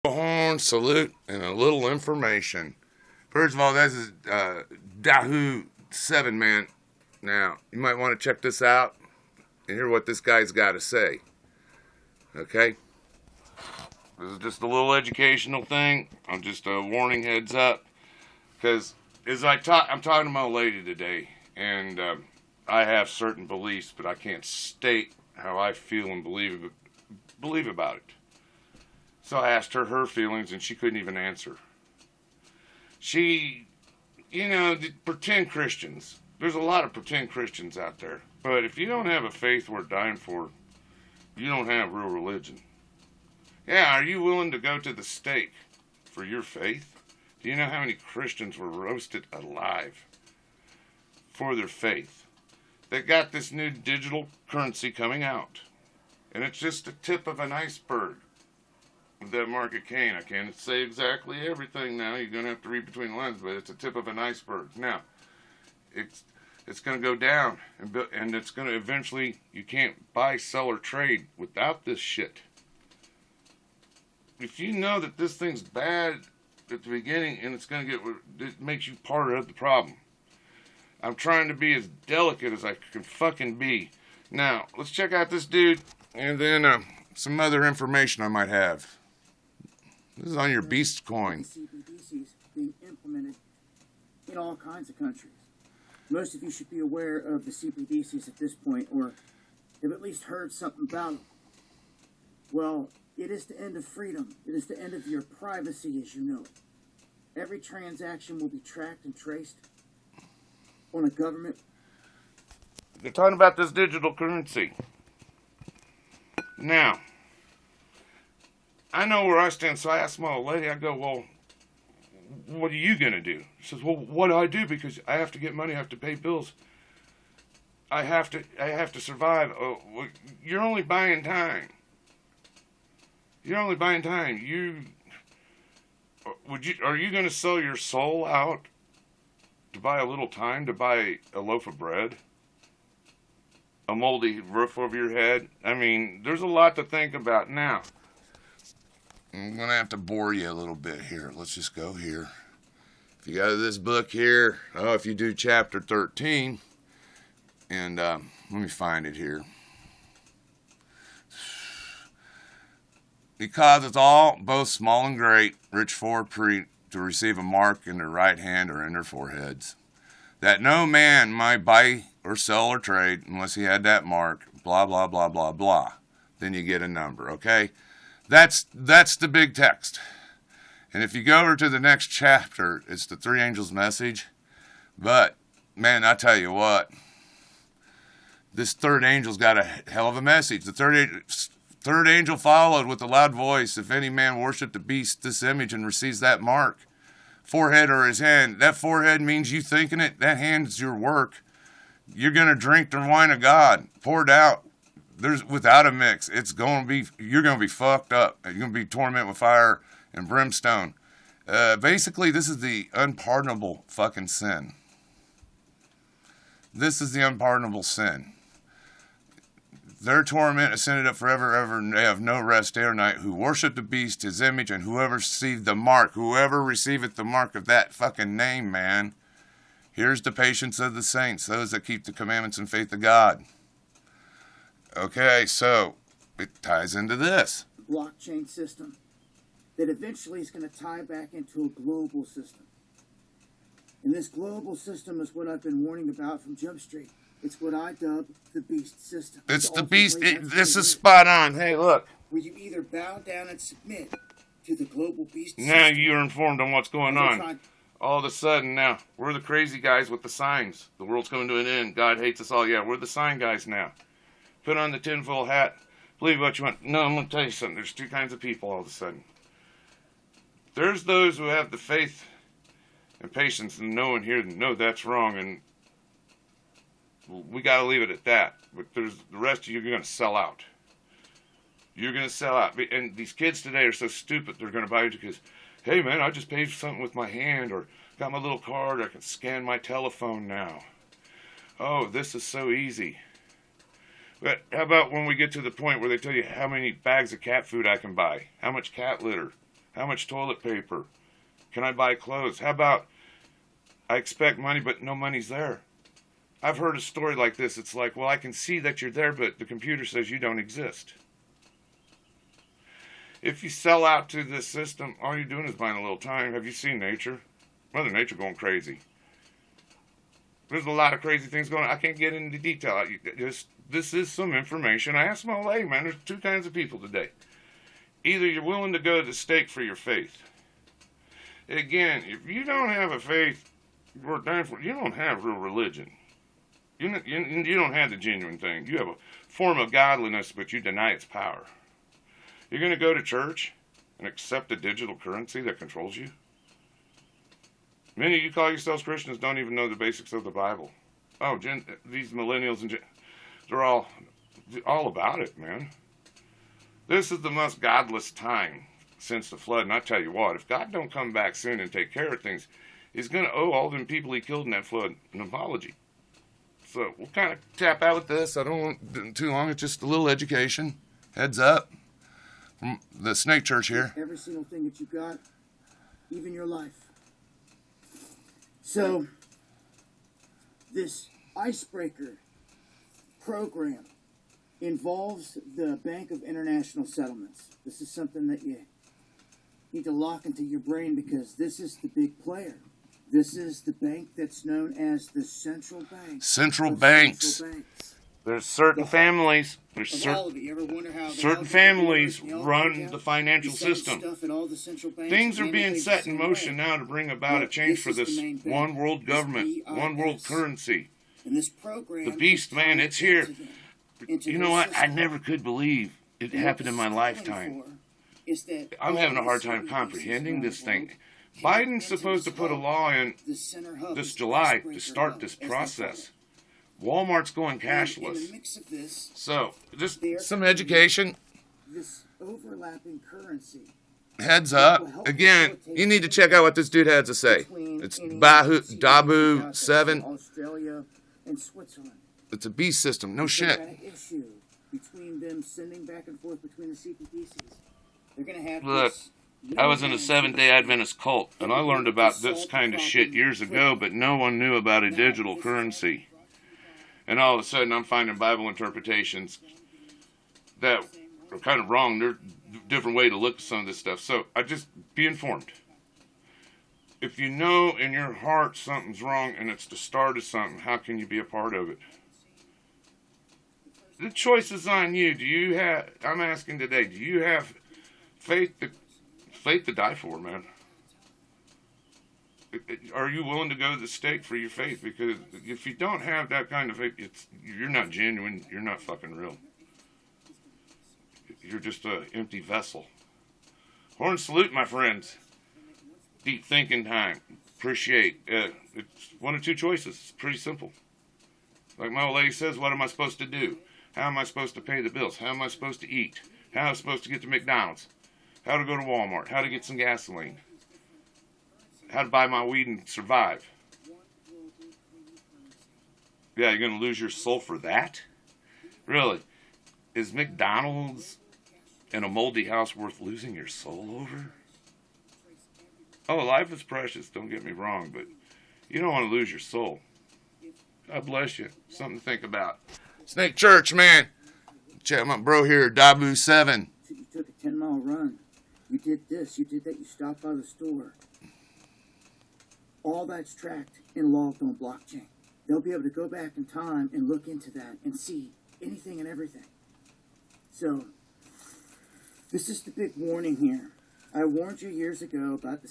Horn salute and a little information. First of all, this is Dahoo 7 man. Now, you might want to check this out and hear what this guy's got to say. Okay? This is just a little educational thing. I'm just a warning heads up. Because as I'm talking to my lady today, and I have certain beliefs, but I can't state how I feel and believe about it. So I asked her her feelings, and she couldn't even answer. The pretend Christians. There's a lot of pretend Christians out there. But if you don't have a faith worth dying for, you don't have real religion. Yeah, are you willing to go to the stake for your faith? Do you know how many Christians were roasted alive for their faith? They got this new digital currency coming out. And it's just the tip of an iceberg. That Market Cain. I can't say exactly everything now. You're going to have to read between the lines, but it's a tip of an iceberg. Now, it's going to go down, and it's going to eventually, you can't buy, sell, or trade without this shit. If you know that this thing's bad at the beginning, and it makes you part of the problem. I'm trying to be as delicate as I can fucking be. Now, let's check out this dude, and then some other information I might have. This is on your Beast coin. CBDCs being implemented in all kinds of countries. Most of you should be aware of the CBDCs at this point, or have at least heard something about them. Well, it is the end of freedom. It is the end of your privacy as you know it. Every transaction will be tracked and traced on a government. They're talking about this digital currency. Now, I know where I stand, so I asked my old lady, I go, well, what are you going to do? She says, well, what do I do? Because I have to get money, I have to pay bills. I have to survive. Oh, well, you're only buying time. You're only buying time. Are you going to sell your soul out to buy a little time, to buy a loaf of bread? A moldy roof over your head? I mean, there's a lot to think about now. I'm going to have to bore you a little bit here. Let's just go here. If you go to this book here, if you do chapter 13, and let me find it here. It causes all, both small and great, rich for free, to receive a mark in their right hand or in their foreheads, that no man might buy or sell or trade unless he had that mark, blah, blah, blah, blah, blah. Then you get a number, okay? That's the big text. And if you go over to the next chapter, it's the three angels' message. But, man, I tell you what, this third angel's got a hell of a message. The third angel followed with a loud voice, if any man worship the beast, this image, and receives that mark, forehead or his hand. That forehead means you thinking it. That hand's your work. You're going to drink the wine of God, poured out. There's without a mix. You're going to be fucked up. You're going to be tormented with fire and brimstone. Basically, this is the unpardonable fucking sin. This is the unpardonable sin. Their torment ascended up forever, ever, and they have no rest day or night, who worship the beast, his image, and whoever receiveth the mark, whoever receiveth the mark of that fucking name, man. Here's the patience of the saints, those that keep the commandments and faith of God. Okay, so it ties into this. Blockchain system that eventually is going to tie back into a global system. And this global system is what I've been warning about from Jump Street. It's what I dub the beast system. It's the beast. This is spot on. Hey, look. Where you either bow down and submit to the global beast system. Now you're informed on what's going on. All of a sudden now, we're the crazy guys with the signs. The world's coming to an end. God hates us all. Yeah, we're the sign guys now. Put on the tinfoil hat. Believe what you want. No, I'm going to tell you something. There's two kinds of people all of a sudden. There's those who have the faith and patience and know and hear and know that's wrong, and we got to leave it at that. But there's the rest of you are going to sell out. You're going to sell out. And these kids today are so stupid, they're going to buy it because, hey, man, I just paid for something with my hand, or got my little card, or I can scan my telephone now. Oh, this is so easy. But how about when we get to the point where they tell you how many bags of cat food I can buy? How much cat litter? How much toilet paper? Can I buy clothes? How about I expect money, but no money's there? I've heard a story like this. It's like, well, I can see that you're there, but the computer says you don't exist. If you sell out to this system, all you're doing is buying a little time. Have you seen nature? Mother Nature going crazy. There's a lot of crazy things going on. I can't get into detail. This is some information. I asked my old lady, man, there's two kinds of people today. Either you're willing to go to the stake for your faith. Again, if you don't have a faith, you don't have real religion. You don't have the genuine thing. You have a form of godliness, but you deny its power. You're going to go to church and accept a digital currency that controls you? Many of you call yourselves Christians don't even know the basics of the Bible. Oh, these millennials and they're all about it, man. This is the most godless time since the flood. And I tell you what, if God don't come back soon and take care of things, he's going to owe all them people he killed in that flood an apology. So we'll kind of tap out with this. I don't want too long. It's just a little education. Heads up from the Snake Church here. Every single thing that you got, even your life. So, this icebreaker program involves the Bank of International Settlements. This is something that you need to lock into your brain because this is the big player. This is the bank that's known as the central bank. Central banks. Central banks. There's certain families. You ever wonder how certain families run the financial system. Things are being set in motion now to bring about a change for this one world government, one world currency. And this program, the beast, man, it's here. You know what? I never could believe it happened in my lifetime. I'm having a hard time comprehending this thing. Biden's supposed to put a law in this July to start this process. Walmart's going cashless. So, just some education. This overlapping currency. Heads up. Again, you need to check out what this dude has to say. It's Dabu 7. Australia and Switzerland. It's a beast system. No shit. An issue between them sending back and forth between the CBDCs. They're going to have Look, I was in a Seventh-day Adventist cult, and I learned about this kind of shit years ago, but no one knew about a digital currency. And all of a sudden, I'm finding Bible interpretations that are kind of wrong. There's a different way to look at some of this stuff. So, I just be informed. If you know in your heart something's wrong and it's the start of something, how can you be a part of it? The choice is on you. I'm asking today, do you have faith to die for, man? Are you willing to go to the stake for your faith? Because if you don't have that kind of faith, you're not genuine. You're not fucking real. You're just an empty vessel. Horn salute, my friends. Deep thinking time. Appreciate. It's one of two choices. It's pretty simple. Like my old lady says, what am I supposed to do? How am I supposed to pay the bills? How am I supposed to eat? How am I supposed to get to McDonald's? How to go to Walmart? How to get some gasoline? How to buy my weed and survive? Yeah, you're going to lose your soul for that? Really? Is McDonald's and a moldy house worth losing your soul over? Oh, life is precious, don't get me wrong, but you don't want to lose your soul. God bless you. Something to think about. Snake Church, man. Check my bro here, Dabu 7. You took a 10-mile run. You did this, you did that, you stopped by the store. All that's tracked and logged on blockchain. They'll be able to go back in time and look into that and see anything and everything. So, this is the big warning here. I warned you years ago about the